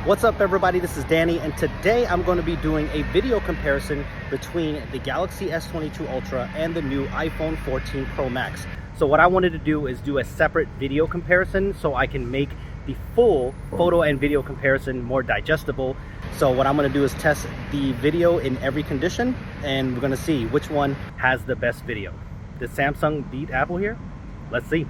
What's up everybody, this is Danny, and today I'm going to be doing a video comparison between the Galaxy S22 Ultra and the new iPhone 14 Pro Max. So what I wanted to do is do a separate video comparison so I can make the full photo and video comparison more digestible. So what I'm going to do is test the video in every condition, and we're going to see which one has the best video. Did Samsung beat Apple here? Let's see.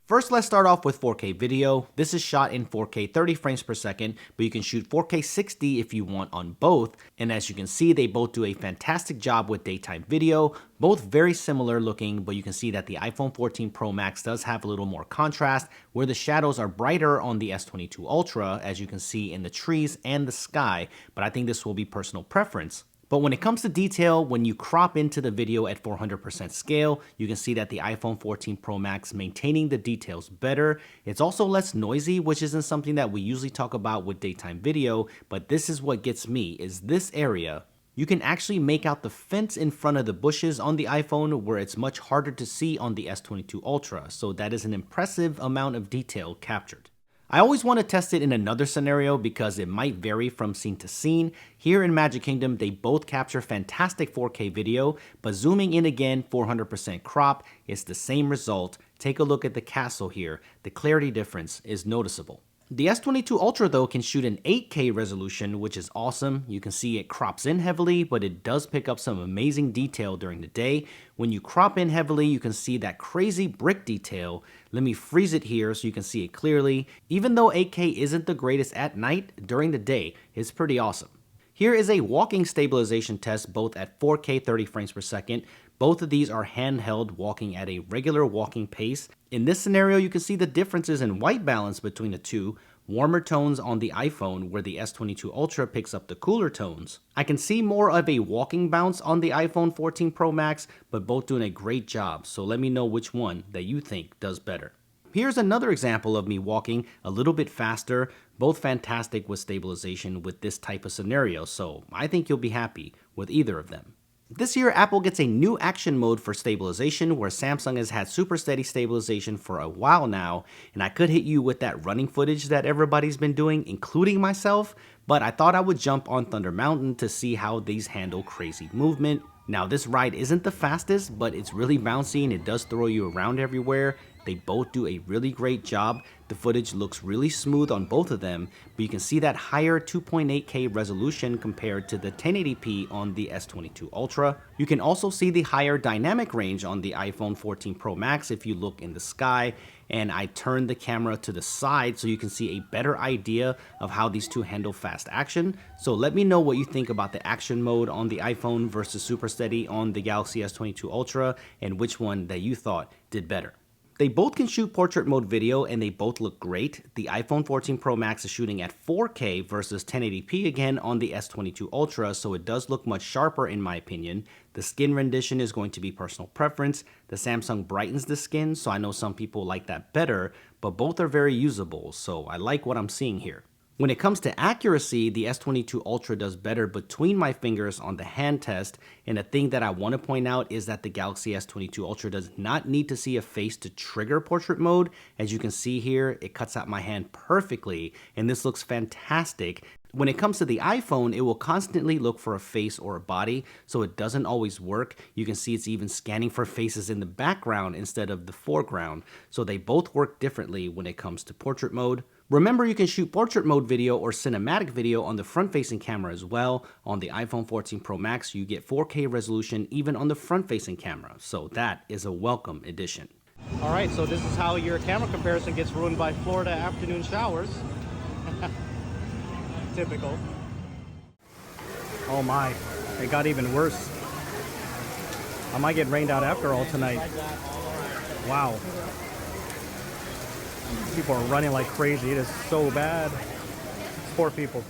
First, let's start off with 4K video. This is shot in 4K 30 frames per second, but you can shoot 4K 60 if you want on both. And as you can see, they both do a fantastic job with daytime video. Both very similar looking, but you can see that the iPhone 14 Pro Max does have a little more contrast, where the shadows are brighter on the S22 Ultra, as you can see in the trees and the sky, but I think this will be personal preference. But when it comes to detail, when you crop into the video at 400% scale, you can see that the iPhone 14 Pro Max maintaining the details better. It's also less noisy, which isn't something that we usually talk about with daytime video, but this is what gets me, is this area. You can actually make out the fence in front of the bushes on the iPhone, where it's much harder to see on the S22 Ultra, so that is an impressive amount of detail captured. I always want to test it in another scenario because it might vary from scene to scene. Here in Magic Kingdom, they both capture fantastic 4K video, but zooming in again, 400% crop, it's the same result. Take a look at the castle here. The clarity difference is noticeable. The S22 Ultra though can shoot in 8K resolution, which is awesome. You can see it crops in heavily, but it does pick up some amazing detail during the day. When you crop in heavily, you can see that crazy brick detail. Let me freeze it here so you can see it clearly. Even though 8K isn't the greatest at night, during the day, it's pretty awesome. Here is a walking stabilization test, both at 4K 30 frames per second. Both of these are handheld, walking at a regular walking pace. In this scenario, you can see the differences in white balance between the two. Warmer tones on the iPhone, where the S22 Ultra picks up the cooler tones. I can see more of a walking bounce on the iPhone 14 Pro Max, but both doing a great job, so let me know which one that you think does better. Here's another example of me walking a little bit faster, both fantastic with stabilization with this type of scenario, so I think you'll be happy with either of them. This year, Apple gets a new action mode for stabilization, where Samsung has had super steady stabilization for a while now, and I could hit you with that running footage that everybody's been doing, including myself, but I thought I would jump on Thunder Mountain to see how these handle crazy movement. Now, this ride isn't the fastest, but it's really bouncy and it does throw you around everywhere. They both do a really great job. The footage looks really smooth on both of them, but you can see that higher 2.8K resolution compared to the 1080p on the S22 Ultra. You can also see the higher dynamic range on the iPhone 14 Pro Max if you look in the sky, and I turned the camera to the side so you can see a better idea of how these two handle fast action. So let me know what you think about the action mode on the iPhone versus super steady on the Galaxy S22 Ultra, and which one that you thought did better. They both can shoot portrait mode video and they both look great. The iPhone 14 Pro Max is shooting at 4K versus 1080p again on the S22 Ultra, so it does look much sharper in my opinion. The skin rendition is going to be personal preference. The Samsung brightens the skin, so I know some people like that better, but both are very usable, so I like what I'm seeing here. When it comes to accuracy, the S22 Ultra does better between my fingers on the hand test, and a thing that I want to point out is that the Galaxy S22 Ultra does not need to see a face to trigger portrait mode. As you can see here, it cuts out my hand perfectly, and this looks fantastic. When it comes to the iPhone, it will constantly look for a face or a body, so it doesn't always work. You can see it's even scanning for faces in the background instead of the foreground, so they both work differently when it comes to portrait mode. Remember, you can shoot portrait mode video or cinematic video on the front-facing camera as well. On the iPhone 14 Pro Max, you get 4K resolution even on the front-facing camera, so that is a welcome addition. All right, so this is how your camera comparison gets ruined by Florida afternoon showers. Typical. Oh my, it got even worse. I might get rained out after all tonight. Wow. People are running like crazy. It is so bad. Poor people.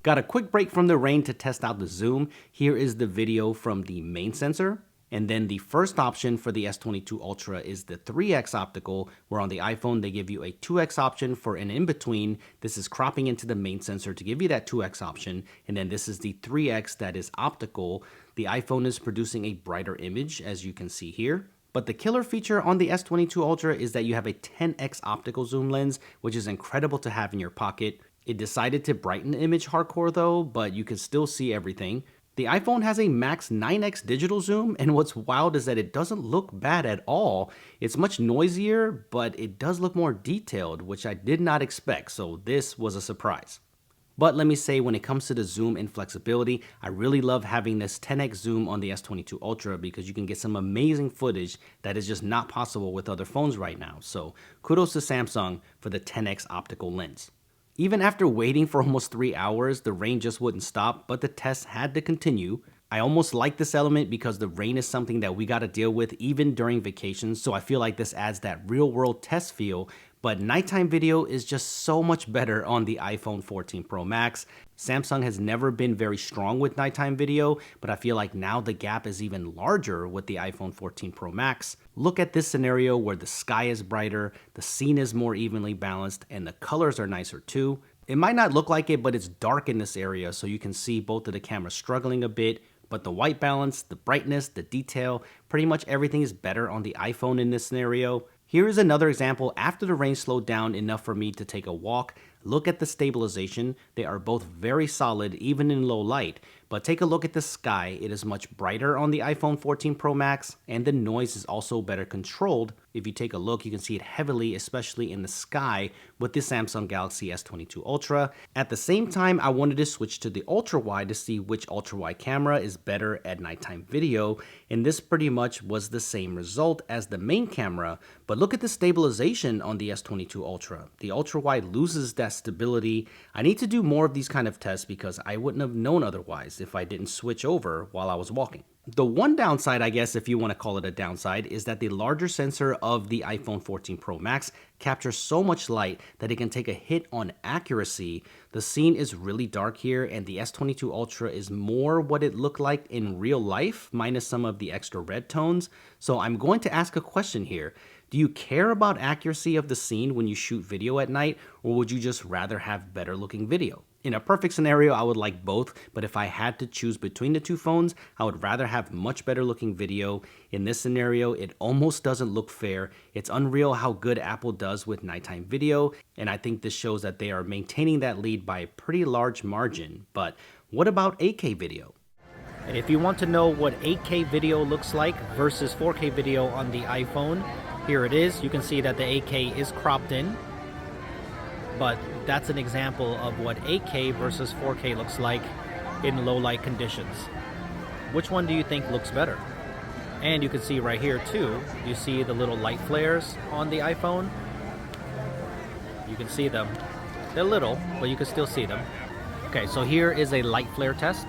Got a quick break from the rain to test out the zoom. Here is the video from the main sensor. And then the first option for the S22 Ultra is the 3x optical, where on the iPhone they give you a 2x option for an in-between. This is cropping into the main sensor to give you that 2x option. And then this is the 3x that is optical. The iPhone is producing a brighter image, as you can see here. But the killer feature on the S22 Ultra is that you have a 10x optical zoom lens, which is incredible to have in your pocket. It decided to brighten the image hardcore though, but you can still see everything. The iPhone has a max 9x digital zoom, and what's wild is that it doesn't look bad at all. It's much noisier, but it does look more detailed, which I did not expect, so this was a surprise. But let me say, when it comes to the zoom and flexibility, I really love having this 10x zoom on the S22 Ultra because you can get some amazing footage that is just not possible with other phones right now. So kudos to Samsung for the 10x optical lens. Even after waiting for almost 3 hours, the rain just wouldn't stop, but the test had to continue. I almost like this element because the rain is something that we got to deal with even during vacations, so I feel like this adds that real world test feel. But nighttime video is just so much better on the iPhone 14 Pro Max. Samsung has never been very strong with nighttime video, but I feel like now the gap is even larger with the iPhone 14 Pro Max. Look at this scenario where the sky is brighter, the scene is more evenly balanced, and the colors are nicer too. It might not look like it, but it's dark in this area, so you can see both of the cameras struggling a bit. But the white balance, the brightness, the detail, pretty much everything is better on the iPhone in this scenario. Here is another example after the rain slowed down enough for me to take a walk. Look at the stabilization. They are both very solid even in low light. But take a look at the sky. It is much brighter on the iPhone 14 Pro Max, and the noise is also better controlled. If you take a look, you can see it heavily, especially in the sky with the Samsung Galaxy S22 Ultra. At the same time, I wanted to switch to the ultra wide to see which ultra wide camera is better at nighttime video, and this pretty much was the same result as the main camera. But look at the stabilization on the S22 Ultra. The ultra wide loses that stability. I need to do more of these kind of tests because I wouldn't have known otherwise if I didn't switch over while I was walking. The one downside, I guess, if you want to call it a downside, is that the larger sensor of the iPhone 14 Pro Max captures so much light that it can take a hit on accuracy. The scene is really dark here, and the S22 Ultra is more what it looked like in real life, minus some of the extra red tones. So I'm going to ask a question here. Do you care about accuracy of the scene when you shoot video at night, or would you just rather have better looking video? In a perfect scenario, I would like both, but if I had to choose between the two phones, I would rather have much better looking video. In this scenario, it almost doesn't look fair. It's unreal how good Apple does with nighttime video, and I think this shows that they are maintaining that lead by a pretty large margin. But what about 8K video? And if you want to know what 8K video looks like versus 4K video on the iPhone, here it is. You can see that the 8K is cropped in, but that's an example of what 8K versus 4K looks like in low light conditions. Which one do you think looks better? And you can see right here too, you see the little light flares on the iPhone? You can see them. They're little, but you can still see them. Okay, so here is a light flare test.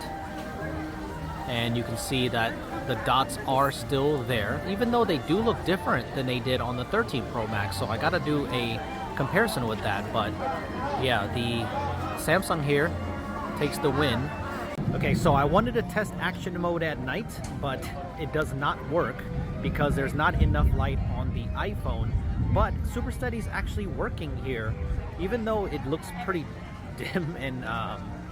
And you can see that the dots are still there, even though they do look different than they did on the 13 Pro Max. So I gotta do a comparison with that, but yeah, the Samsung here takes the win. Okay, so I wanted to test action mode at night, but it does not work because there's not enough light on the iPhone. But Super Steady is actually working here, even though it looks pretty dim and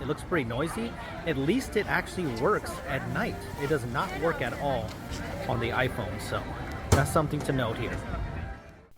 it looks pretty noisy. At least it actually works at night. It does not work at all on the iPhone, so that's something to note here.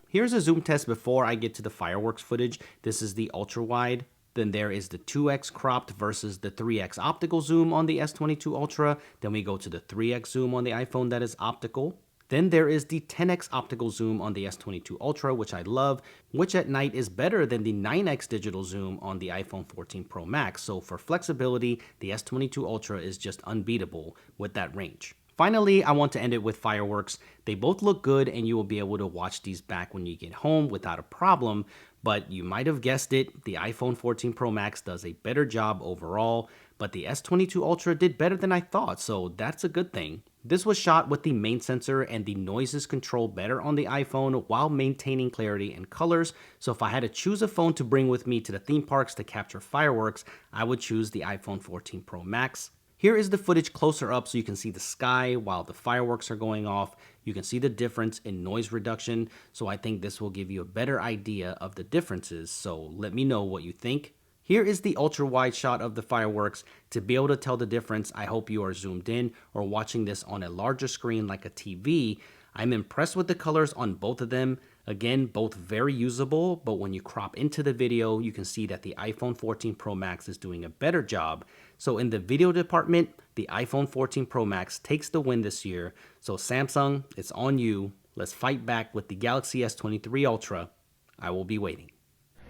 Here's a zoom test before I get to the fireworks footage. This is the ultra wide. Then there is the 2x cropped versus the 3x optical zoom on the S22 Ultra. Then we go to the 3x zoom on the iPhone that is optical. Then there is the 10x optical zoom on the S22 Ultra, which I love, which at night is better than the 9x digital zoom on the iPhone 14 Pro Max. So for flexibility, the S22 Ultra is just unbeatable with that range. Finally, I want to end it with fireworks. They both look good and you will be able to watch these back when you get home without a problem, but you might have guessed it, the iPhone 14 Pro Max does a better job overall, but the S22 Ultra did better than I thought, so that's a good thing. This was shot with the main sensor and the noise is controlled better on the iPhone while maintaining clarity and colors, so if I had to choose a phone to bring with me to the theme parks to capture fireworks, I would choose the iPhone 14 Pro Max. Here is the footage closer up so you can see the sky while the fireworks are going off. You can see the difference in noise reduction, so I think this will give you a better idea of the differences, so let me know what you think. Here is the ultra wide shot of the fireworks. To be able to tell the difference, I hope you are zoomed in or watching this on a larger screen like a TV. I'm impressed with the colors on both of them. Again, both very usable, but when you crop into the video, you can see that the iPhone 14 Pro Max is doing a better job. So in the video department, the iPhone 14 Pro Max takes the win this year. So Samsung, it's on you. Let's fight back with the Galaxy S23 Ultra. I will be waiting.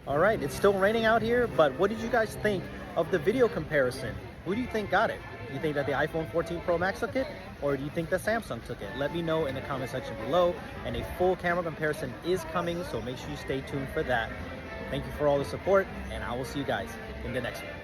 All right, it's still raining out here, but what did you guys think of the video comparison? Who do you think got it? Do you think that the iPhone 14 Pro Max took it, or do you think that Samsung took it? Let me know in the comment section below, and a full camera comparison is coming, so make sure you stay tuned for that. Thank you for all the support, and I will see you guys in the next one.